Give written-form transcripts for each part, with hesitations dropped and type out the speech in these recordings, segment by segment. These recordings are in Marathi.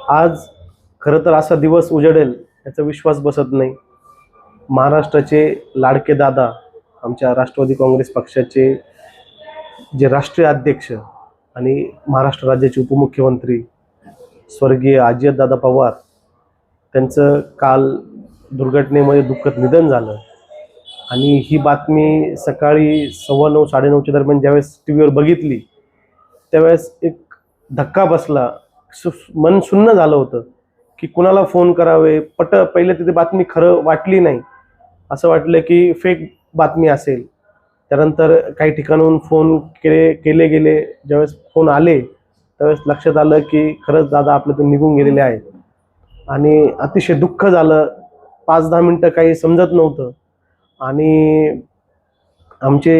आज खरं तर असा दिवस उजेडेल याचा विश्वास बसत नाही. महाराष्ट्राचे लाडके दादा, आमच्या राष्ट्रवादी काँग्रेस पक्षाचे जे राष्ट्रीय अध्यक्ष आणि महाराष्ट्र राज्याचे उपमुख्यमंत्री स्वर्गीय अजितदादा पवार, त्यांचं काल दुर्घटनेमध्ये दुःखद निधन झालं. आणि ही बातमी सकाळी 9:15 9:30च्या दरम्यान ज्यावेळेस टी व्हीवर बघितली, त्यावेळेस एक धक्का बसला. मन सुन्न झालं होतं की कुणाला फोन करावे. पहिले तिथे बातमी खरं वाटली नाही, असं वाटलं की फेक बातमी असेल. त्यानंतर काही ठिकाणाहून फोन केले गेले. ज्यावेळेस फोन आले त्यावेळेस लक्षात आलं की खरंच दादा आपल्यातून निघून गेलेले आहेत. आणि अतिशय दुःख झालं. 5-10 मिनटं काही समजत नव्हतं. आणि आमचे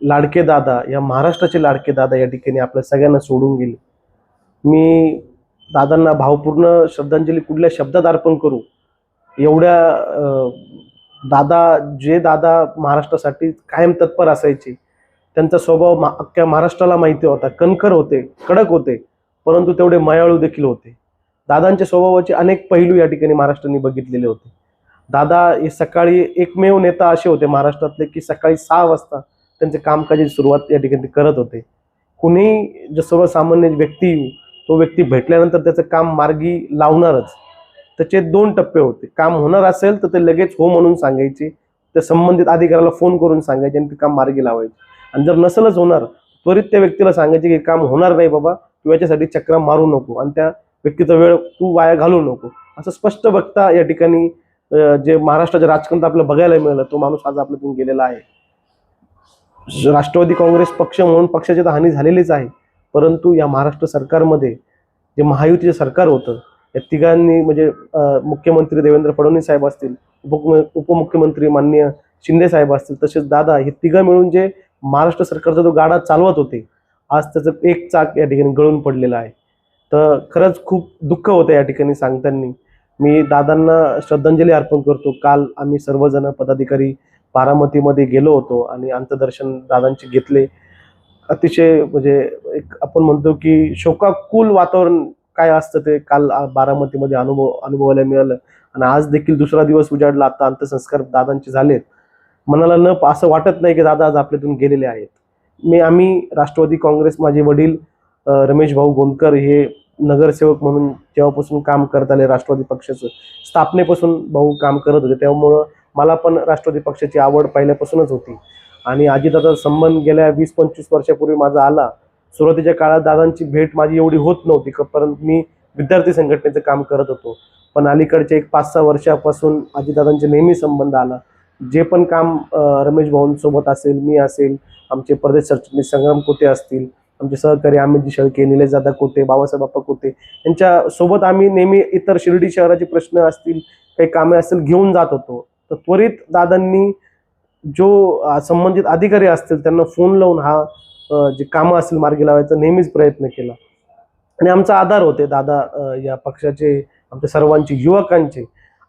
लाडके दादा, या महाराष्ट्राचे लाडके दादा या ठिकाणी आपल्या सगळ्यांना सोडून गेले. मी दादांना भावपूर्ण श्रद्धांजली कुठल्या शब्दात अर्पण करू एवढ्या दादा महाराष्ट्रासाठी कायम तत्पर असायचे. त्यांचा स्वभाव अख्ख्या महाराष्ट्राला माहिती होता. कणखर होते, कडक होते, परंतु तेवढे मायाळू देखील होते. दादांच्या स्वभावाचे अनेक पैलू या ठिकाणी महाराष्ट्राने बघितलेले होते. दादा हे सकाळी एकमेव नेता असे होते महाराष्ट्रातले की सकाळी 6 वाजता त्यांचे कामकाजाची सुरुवात या ठिकाणी करत होते. कुणी जो सर्वसामान्य व्यक्ती येऊ, तो व्यक्ती भेटल्यानंतर त्याचं काम मार्गी लावणारच. त्याचे 2 टप्पे होते. काम होणार असेल तर ते लगेच हो म्हणून सांगायचे, त्या संबंधित अधिकाऱ्याला फोन करून सांगायचे आणि ते काम मार्गी लावायचे. आणि जर नसेलच होणार, त्वरित त्या व्यक्तीला सांगायचे की काम होणार नाही बाबा, तू याच्यासाठी चक्रा मारू नको आणि त्या व्यक्तीचा वेळ तू वाया घालवू नको. असं स्पष्ट बघता या ठिकाणी जे महाराष्ट्राच्या राजकारणात आपल्याला बघायला मिळालं, तो माणूस आज आपल्यातून गेलेला आहे. राष्ट्रवादी काँग्रेस पक्ष म्हणून पक्षाची तर हानी झालेलीच आहे, परंतु या महाराष्ट्र सरकारमध्ये जे महायुतीचे सरकार होतं, या तिघांनी म्हणजे मुख्यमंत्री देवेंद्र फडणवीस साहेब असतील, उपमुख्यमंत्री माननीय शिंदे साहेब असतील, तसेच दादा, हे तिघं मिळून जे महाराष्ट्र सरकारचा जो गाडा चालवत होते, आज त्याचं एक चाक या ठिकाणी गळून पडलेलं आहे. तर खरंच खूप दुःख होतं या ठिकाणी सांगताना. मी दादांना श्रद्धांजली अर्पण करतो. काल आम्ही सर्वजण पदाधिकारी बारामतीमध्ये गेलो होतो आणि अंत्यदर्शन दादांचे घेतले. अतिशय म्हणजे एक आपण म्हणतो की शोकाकुल वातावरण काय असतं ते काल बारामतीमध्ये अनुभवायला मिळालं. आणि आज देखील दुसरा दिवस उजाडला. आता अंत्यसंस्कार दादांचे झालेत. मनाला असं वाटत नाही की दादा आज आपल्यातून गेलेले आहेत. आम्ही राष्ट्रवादी काँग्रेस, माझे वडील रमेश भाऊ गोंदकर हे नगरसेवक म्हणून जेव्हापासून काम करत आले, राष्ट्रवादी पक्षाचं स्थापनेपासून भाऊ काम करत होते, त्यामुळं मला पण राष्ट्रवादी पक्षाची आवड पहिल्यापासूनच होती. आणि अजितदादा संबंध गेल्या 20-25 वर्षापूर्वी माझा आला. सुरुवातीच्या काळात दादांची भेट माझी एवढी होत नव्हती, परंतु मी विद्यार्थी संघटनेचं काम करत होतो. पण अलीकडच्या एक 5-6 वर्षापासून अजितदादांचे नेहमी संबंध आला. जे पण काम रमेश भाऊंसोबत असेल, मी असेल, आमचे प्रदेश सरचिटणीस संग्राम कोते असतील, आमचे सहकारी अमितजी शेळके, निलेशदादा कोते, बाबासाहेब बाप्पा कोते, यांच्या सोबत आम्ही नेहमी इतर शिर्डी शहराचे प्रश्न असतील, काही कामे असतील घेऊन जात होतो. तर त्वरित दादांनी जो संबंधित अधिकारी असतील त्यांना फोन लावून जे कामं असतील मार्गी लावायचा नेहमीच प्रयत्न केला. आणि आमचा आधार होते दादा या पक्षाचे, आमच्या सर्वांचे, युवकांचे.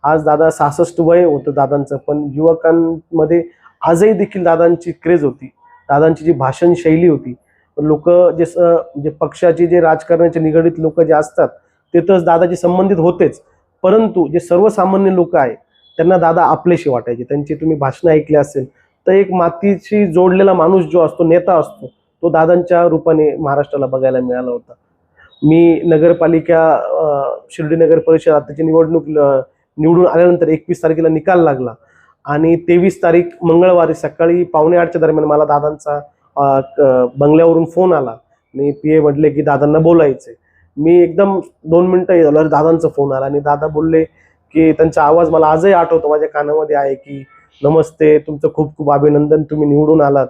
आज दादा 66 वय होतं दादांचं, पण युवकांमध्ये आजही देखील दादांची क्रेज होती. दादांची जी भाषण शैली होती, लोक जे पक्षाचे, जे राजकारणाचे निगडीत लोक जे असतात ते तर दादाचे संबंधित होतेच, परंतु जे सर्वसामान्य लोक आहे त्यांना दादा आपलेशी वाटायचे. त्यांची तुम्ही भाषणं ऐकली असेल तर एक मातीशी जोडलेला माणूस जो असतो, नेता असतो, तो दादांच्या रूपाने महाराष्ट्राला बघायला मिळाला होता. मी शिर्डी नगर परिषद आताची निवडणूक निवडून आल्यानंतर 21 तारखेला निकाल लागला आणि 23 तारीख मंगळवारी सकाळी 7:45च्या दरम्यान मला दादांचा बंगल्यावरून फोन आला. मी PA म्हटले की दादांना बोलायचंय. मी एकदम 2 मिनिटं झालं दादांचा फोन आला आणि दादा बोलले की त्यांचा आवाज मला आजही आठवतो, माझ्या कानामध्ये आहे, की नमस्ते, तुमचं खूप खूप अभिनंदन, तुम्ही निवडून आलात.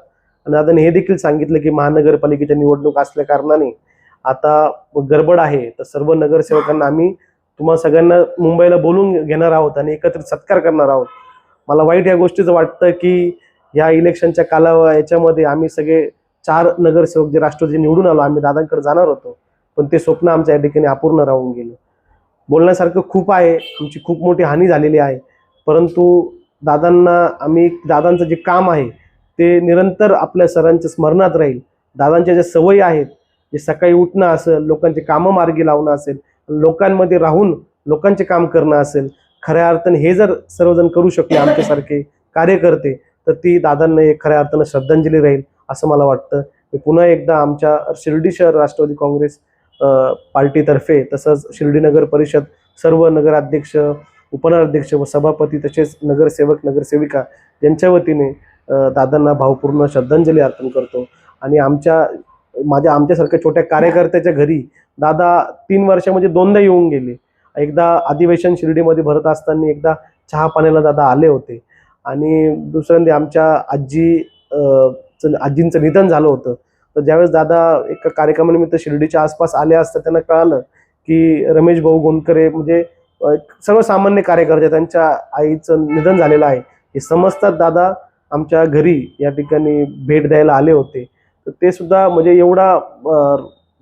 आणि दादाने हे देखील सांगितलं की महानगरपालिकेच्या निवडणूक असल्या कारणाने आता गडबड आहे, तर सर्व नगरसेवकांना आम्ही तुम्हा सगळ्यांना मुंबईला बोलून घेणार आहोत आणि एकत्रित सत्कार करणार आहोत. मला वाईट या गोष्टीचं वाटतं की या इलेक्शनच्या याच्यामध्ये आम्ही सगळे 4 नगरसेवक जे राष्ट्रवादी निवडून आलो, आम्ही दादांकडे जाणार होतो, पण ते स्वप्न आमच्या या ठिकाणी अपूर्ण राहून गेलं. बोलण्यासारखं खूप आहे, आमची खूप मोठी हानी झालेली आहे, परंतु दादांचं जे काम आहे ते निरंतर आपल्या सर्वांच्या स्मरणात राहील. दादांच्या ज्या सवयी आहेत, जे सकाळी उठणं असेल, लोकांचे कामं मार्गी लावणं असेल, लोकांमध्ये राहून लोकांचे काम करणं असेल, खऱ्या अर्थाने हे जर सर्वजण करू शकले आमच्यासारखे कार्यकर्ते, तर ती दादांना एक खऱ्या अर्थानं श्रद्धांजली राहील असं मला वाटतं. मी पुन्हा एकदा आमच्या शिर्डी शहर राष्ट्रवादी काँग्रेस पार्टीतर्फे, तसंच शिर्डी नगर परिषद सर्व नगराध्यक्ष, उपनगराध्यक्ष व सभापती, तसेच नगरसेवक नगरसेविका यांच्या वतीने दादांना भावपूर्ण श्रद्धांजली अर्पण करतो. आणि आमच्यासारख्या छोट्या कार्यकर्त्याच्या घरी दादा 3 वर्षामध्ये 2दा येऊन गेले. एकदा अधिवेशन शिर्डीमध्ये भरत असताना एकदा चहा पाण्याला दादा आले होते, आणि दुसऱ्यांदा आमच्या आजींचं निधन झालं होतं. तर ज्यावेळेस दादा एका कार्यक्रमानिमित्त शिर्डीच्या आसपास आले असता त्यांना कळालं की रमेश भाऊ गोंदकरे म्हणजे सर्वसामान्य कार्यकर्ते, त्यांच्या आईचं निधन झालेलं आहे हे समजतात दादा आमच्या घरी या ठिकाणी भेट द्यायला आले होते. तर ते सुद्धा म्हणजे एवढा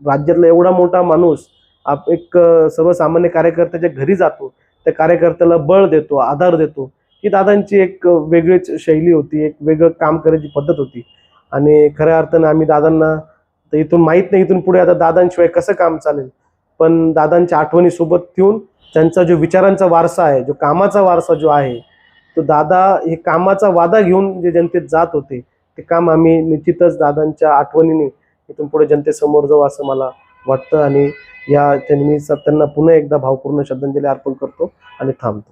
राज्यातला एवढा मोठा माणूस सर्वसामान्य कार्यकर्त्याच्या घरी जातो, त्या कार्यकर्त्याला बळ देतो, आधार देतो, ही दादांची एक वेगळीच शैली होती, एक वेगळं काम करायची पद्धत होती. आणि खऱ्या अर्थानं आम्ही दादांना तर इथून माहीत नाही इथून पुढे आता दादांशिवाय कसं काम चालेल, पण दादांच्या आठवणी सोबत ठेवून त्यांचा जो विचारांचा वारसा आहे, जो कामाचा वारसा जो आहे, तो दादा हे कामाचा वादा घेऊन जे जनतेत जात होते, ते काम आम्ही निश्चितच दादांच्या आठवणीने इथून पुढे जनतेसमोर जाऊ असं मला वाटतं. आणि या त्यांनी त्यांना पुन्हा एकदा भावपूर्ण श्रद्धांजली अर्पण करतो आणि थांबतो.